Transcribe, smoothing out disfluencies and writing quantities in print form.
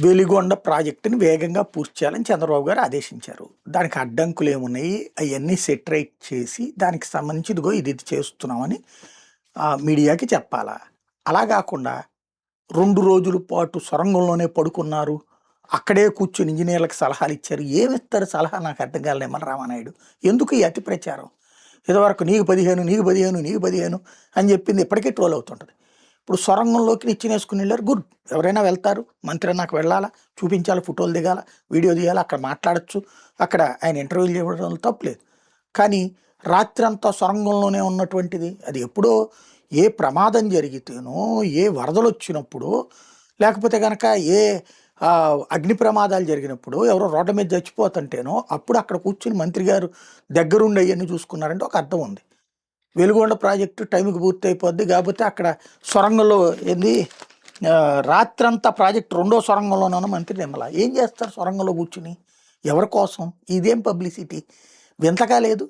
వెలిగొండ ప్రాజెక్టుని వేగంగా పూర్తి చేయాలని చంద్రబాబు గారు ఆదేశించారు. దానికి అడ్డంకులు ఏమున్నాయి అవన్నీ సెటరైట్ చేసి దానికి సంబంధించి ఇదిగో ఇది చేస్తున్నామని మీడియాకి చెప్పాలా. అలా కాకుండా 2 రోజుల పాటు సొరంగంలోనే పడుకున్నారు, అక్కడే కూర్చొని ఇంజనీర్లకు సలహాలు ఇచ్చారు. ఏమిస్తారు సలహా నాకు అర్థం కాలే నిమ్మల రామానాయుడు. ఎందుకు ఈ అతి ప్రచారం? ఇదివరకు నీకు 15 నీకు 15 నీకు 15 అని చెప్పింది ఇప్పటికీ ట్రోల్ అవుతుంటుంది. ఇప్పుడు సొరంగంలోకి నిచ్చినేసుకుని వెళ్ళారు, గుడ్. ఎవరైనా వెళ్తారు, మంత్రి నాకు వెళ్ళాలా, చూపించాలి, ఫోటోలు దిగాల, వీడియో తీయాలి, అక్కడ మాట్లాడచ్చు, అక్కడ ఆయన ఇంటర్వ్యూలు చేయడం తప్పలేదు. కానీ రాత్రి అంతా సొరంగంలోనే ఉన్నటువంటిది అది ఎప్పుడో ఏ ప్రమాదం జరిగితేనో, ఏ వరదలు వచ్చినప్పుడు, లేకపోతే కనుక ఏ అగ్ని ప్రమాదాలు జరిగినప్పుడు, ఎవరో రోడ్ల మీద చచ్చిపోతుంటేనో అప్పుడు అక్కడ కూర్చుని మంత్రి గారు దగ్గరుండి అవన్నీ చూసుకున్నారంటే ఒక అర్థం ఉంది. వెలుగొండ ప్రాజెక్టు టైంకి పూర్తి అయిపోద్ది, కాకపోతే అక్కడ సొరంగంలో ఏంది రాత్రంతా ప్రాజెక్టు 2వ సొరంగంలోనూ మంత్రి నిమ్మల ఏం చేస్తారు సొరంగంలో కూర్చుని, ఎవరి కోసం? ఇదేం పబ్లిసిటీ? వింతగా లేదు.